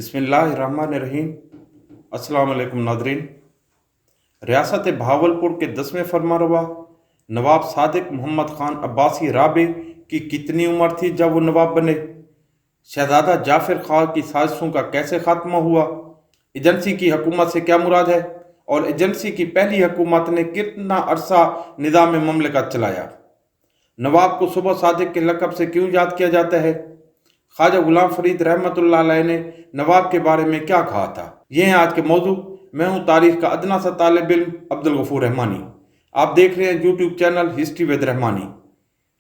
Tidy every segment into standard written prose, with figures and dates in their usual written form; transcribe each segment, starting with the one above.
बिस्मिल्लाहिर्रहमानिर्रहीम। अस्सलाम वालेकुम नादरीन। रियासत बहावलपुर के 10वें फरमारवा नवाब सादिक मोहम्मद ख़ान अब्बासी राबे की कितनी उम्र थी जब वो नवाब बने? शहजादा जाफर खां की साजिशों का कैसे खात्मा हुआ? एजेंसी की हुकूमत से क्या मुराद है? और एजेंसी की पहली हुकूमत ने कितना अरसा निज़ाम ममलिकत चलाया? नवाब को सुबह सादिक के लक़ब से क्यों याद किया जाता है? ख्वाजा गुलाम फरीद रहमतुल्लाह अलैह ने नवाब के बारे में क्या कहा था? ये हैं आज के मौजू। मैं हूँ तारीख का अदना सा तालिब इल्म अब्दुल गफूर रहमानी। आप देख रहे हैं YouTube channel history with Rahmani.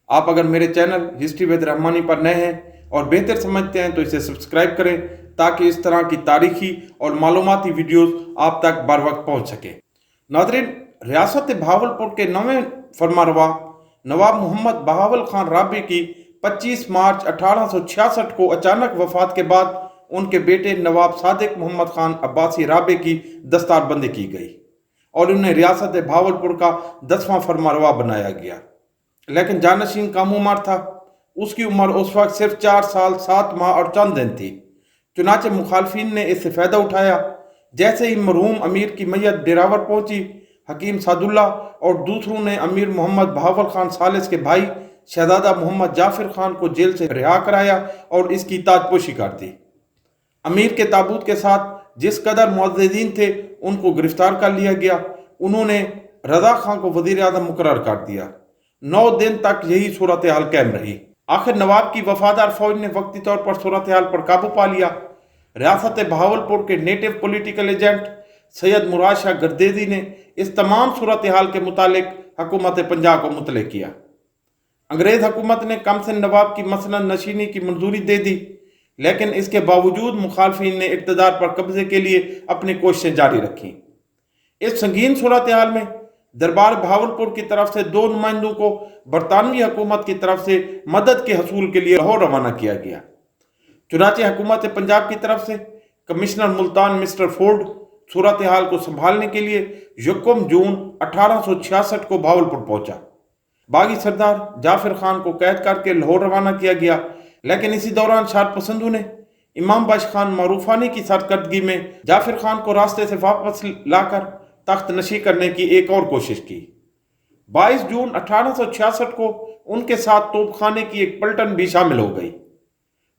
आप अगर मेरे चैनल हिस्ट्री विद रहमानी पर नए हैं और बेहतर समझते हैं तो इसे सब्सक्राइब करें ताकि इस तरह की तारीखी और मालूमाती वीडियोस आप तक बर वक्त पहुँच सके। नादरीन, रियासत बहावलपुर के 9वें फरमारवा नवाब मोहम्मद बहावल खान राबे की 25 मार्च 1866 को अचानक वफात के बाद उनके बेटे नवाब सादिक मोहम्मद खान अब्बासी राबे की दस्तारबंदी की गई और उन्हें रियासत बहावलपुर का 10वां फरमारवा बनाया गया। लेकिन जानशीन कम उम्र था। उसकी उम्र उस वक्त सिर्फ 4 साल 7 माह और चंद दिन थी। चुनाचे मुखालफिन ने इससे फ़ायदा उठाया। जैसे ही मरहूम अमीर की मैयत डेरावर पहुंची, हकीम सादुल्ला और दूसरों ने अमीर मोहम्मद बहावल खान सालिस के भाई शहजादा मोहम्मद जाफर खान को जेल से रिहा कराया और इसकी ताजपोशी कर दी। अमीर के ताबूत के साथ जिस कदर मुअज़्ज़िज़ीन थे उनको गिरफ्तार कर लिया गया। उन्होंने रजा खान को वज़ीर आज़म मुकर्रर कर दिया। 9 दिन तक यही सूरत हाल कायम रही। आखिर नवाब की वफादार फौज ने वक्ती तौर पर सूरत हाल पर काबू पा लिया। रियासत बहावलपुर के नेटिव पॉलिटिकल एजेंट सैयद मुराद शाह गर्देजी ने इस तमाम सूरत हाल के मुतालिक हुकूमत पंजाब को मुतले किया। अंग्रेज़ हुकूमत ने कम से नवाब की मसनद नशीनी की मंजूरी दे दी, लेकिन इसके बावजूद मुखालफिन ने इक़्तिदार पर कब्जे के लिए अपनी कोशिशें जारी रखी। इस संगीन सूरत हाल में दरबार बहावलपुर की तरफ से 2 नुमाइंदों को बरतानवी हुकूमत की तरफ से मदद के हसूल के लिए लाहौर रवाना किया गया। चुनाचे हुकूमत पंजाब की तरफ से कमिश्नर मुल्तान मिस्टर फोर्ड सूरत हाल को संभालने के लिए 1 जून 1866 को बहावलपुर पहुंचा। बागी सरदार जाफर खान को कैद करके लाहौर रवाना किया गया, लेकिन इसी दौरान शार पसंदों ने इमाम बख्श खान मारूफानी की सरकर्दगी में जाफर खान को रास्ते से वापस लाकर तख्त नशी करने की एक और कोशिश की। 22 जून 1866 को उनके साथ तोपखाने की एक पलटन भी शामिल हो गई।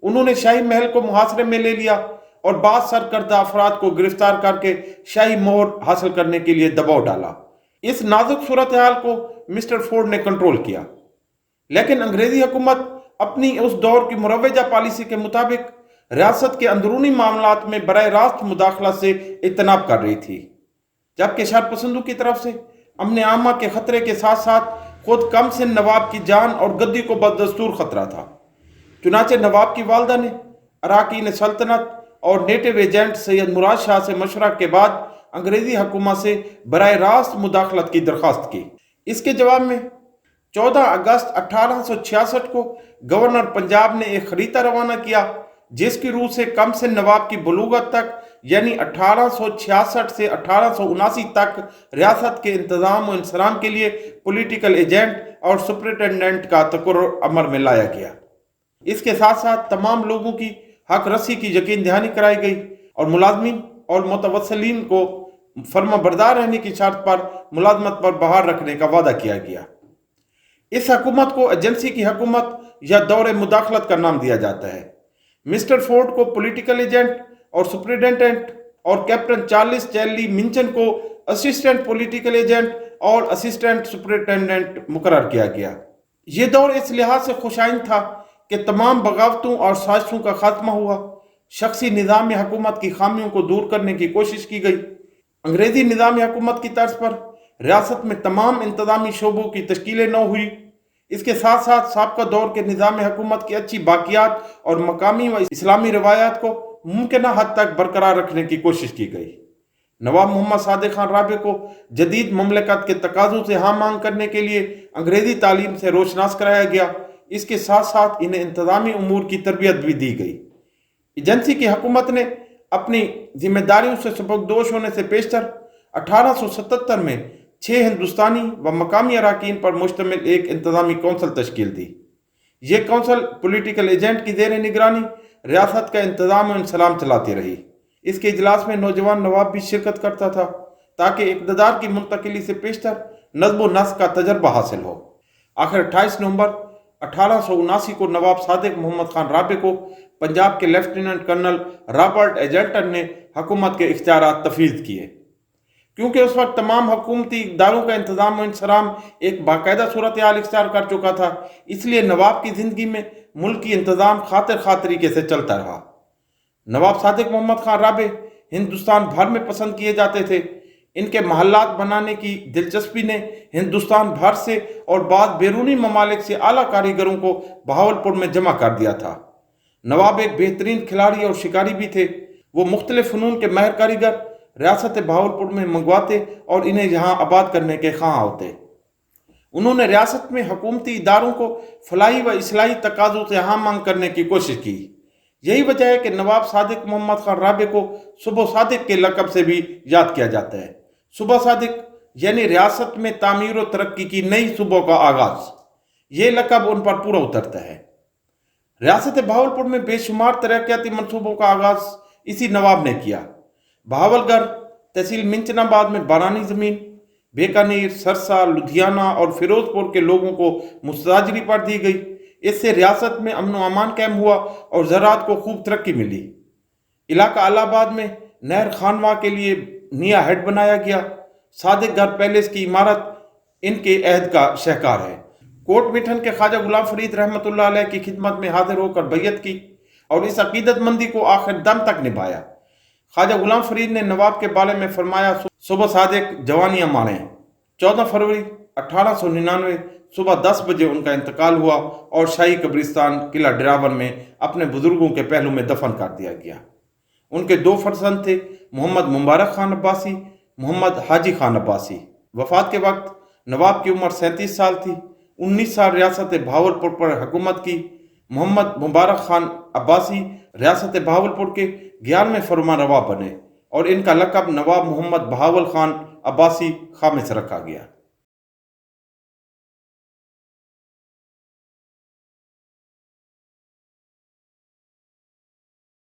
उन्होंने शाही महल को मुहासरे में ले लिया और बाद सरकर्दा अफराद को गिरफ्तार करके शाही मोहर हासिल करने के लिए दबाव डाला। इस नाजुक सूरत हाल को मिस्टर फोर्ड ने कंट्रोल किया, लेकिन अंग्रेजी हुकूमत अपनी उस दौर की मुरव्वजा पॉलिसी के मुताबिक रियासत के अंदरूनी मामलात में बराह रास्त मुदाखलत से इज्तनाब कर रही थी, जबकि शरपसंदों की तरफ से अमन आमा के खतरे के साथ साथ खुद कम से नवाब की जान और गद्दी को बदस्तूर खतरा था। चुनाचे नवाब की वालदा ने अराकीन सल्तनत और नेटिव एजेंट सैयद मुराद शाह से मशवरा के बाद अंग्रेजी हुकूमत से बराह रास्त मुदाखलत की दरख्वास्त की। इसके जवाब में 14 अगस्त 1866 को गवर्नर पंजाब ने एक खरीता रवाना किया, जिसकी रूह से कम से नवाब की बलूगत तक यानी 1866 से 1879 तक रियासत के इंतजाम और इंसराम के लिए पॉलिटिकल एजेंट और सुपरिटेंडेंट का तकर्रुर अमल में लाया गया। इसके साथ साथ तमाम लोगों की हक रसी की यकीन दहानी कराई गई और मुलाजमीन और मुतवस्सिलीन को फर्मा बरदार रहने की शर्त पर मुलाजमत पर बहाल रखने का वादा किया गया। इस हुकूमत को एजेंसी की हुकूमत या दौरे मुदाखलत का नाम दिया जाता है। मिस्टर फोर्ड को पॉलिटिकल एजेंट और सुपरिटेंडेंट और कैप्टन चार्ल्स चैली मिंचन को असिस्टेंट पॉलिटिकल एजेंट और असिस्टेंट सुपरिटेंडेंट मुकर्रर किया गया। ये दौर इस लिहाज से खुशाइन था कि तमाम बगावतों और साजिशों का खात्मा हुआ। शख्सी निज़ाम हुकूमत की खामियों को दूर करने की कोशिश की गई। अंग्रेजी निज़ाम हुकूमत की तर्ज पर रियासत में तमाम इंतज़ामी शोबों की तश्कील नौ हुई। इसके साथ साथ साबका दौर के निज़ाम हुकूमत की अच्छी बाकियात और मकामी व इस्लामी रवायात को मुमकिन हद तक बरकरार रखने की कोशिश की गई। नवाब मोहम्मद सादिक खान राबे को जदीद ममलकत के तकाज़ों से हाँ मांग करने के लिए अंग्रेजी तालीम से रोशनास कराया गया। इसके साथ साथ इन्हें इंतज़ामी उमूर की तरबियत भी दी गई। एजेंसी की हुकूमत ने अपनी जिम्मेदारियों से सबकदोश होने से पेशतर 1877 में 6 हिंदुस्तानी व मकामी अराकीन पर मुश्तमिल एक इंतज़ामी कौंसल तश्कील दी। یہ کونسل پولیٹیکل ایجنٹ کی زیر نگرانی ریاست کا انتظام و انسلام چلاتی رہی۔ اس کے اجلاس میں نوجوان نواب بھی شرکت کرتا تھا تاکہ اقتدار کی منتقلی سے پیشتر نظم و نسق کا تجربہ حاصل ہو۔ آخر 28 نومبر 1879 کو نواب صادق محمد خان رابع کو پنجاب کے لیفٹیننٹ کرنل رابرٹ ایجلٹن نے حکومت کے اختیارات تفویض کیے۔ کیونکہ اس وقت تمام حکومتی اقداروں کا انتظام و انصرام ایک باقاعدہ صورتحال اختیار کر چکا تھا، اس لیے نواب کی زندگی میں ملکی انتظام خاطر خواہ طریقے سے چلتا رہا۔ نواب صادق محمد خان رابع ہندوستان بھر میں پسند کیے جاتے تھے۔ ان کے محلات بنانے کی دلچسپی نے ہندوستان بھر سے اور بعض بیرونی ممالک سے اعلیٰ کاریگروں کو بہاولپور میں جمع کر دیا تھا۔ نواب ایک بہترین کھلاڑی اور شکاری بھی تھے۔ وہ مختلف فنون کے ماہر کاریگر ریاست بہاولپور میں منگواتے اور انہیں یہاں آباد کرنے کے خواہاں ہوتے۔ انہوں نے ریاست میں حکومتی اداروں کو فلاحی و اصلاحی تقاضوں سے ہم آہنگ کرنے کی کوشش کی۔ یہی وجہ ہے کہ نواب صادق محمد خان رابع کو صبح صادق کے لقب سے بھی یاد کیا جاتا ہے۔ صبح صادق یعنی ریاست میں تعمیر و ترقی کی نئی صبح کا آغاز، یہ لقب ان پر پورا اترتا ہے۔ ریاست بہاولپور میں بے شمار ترقیاتی منصوبوں کا آغاز اسی نواب نے کیا۔ بہاول گڑھ تحصیل منچن آباد میں بارانی زمین، بیکانیر، سرسا، لدھیانہ اور فیروز پور کے لوگوں کو مستاجری پر دی گئی۔ اس سے ریاست میں امن و امان قائم ہوا اور زراعت کو خوب ترقی ملی۔ علاقہ الہ آباد میں نہر خانواں کے لیے نیا ہیڈ بنایا گیا۔ صادق گھر پیلیس کی عمارت ان کے عہد کا شہکار ہے۔ کوٹ میٹھن کے خواجہ غلام فرید رحمۃ اللہ علیہ کی خدمت میں حاضر ہو کر بیعت کی اور اس عقیدت مندی کو آخر دم تک نبھایا۔ خواجہ غلام فرید نے نواب کے بارے میں فرمایا، صبح صادق جوانیاں ماریں۔ 14 فروری 1899 صبح 10 بجے ان کا انتقال ہوا اور شاہی قبرستان قلعہ ڈراون میں اپنے بزرگوں کے پہلو میں دفن کر دیا گیا۔ ان کے 2 فرزند تھے، محمد مبارک خان عباسی، محمد حاجی خان عباسی۔ وفات کے وقت نواب کی عمر 37 سال تھی۔ 19 سال ریاست بہاولپور پر حکومت کی۔ محمد مبارک خان عباسی ریاست بہاولپور کے 11ویں فرمان روا بنے اور ان کا لقب نواب محمد بہاول خان عباسی خامس رکھا گیا۔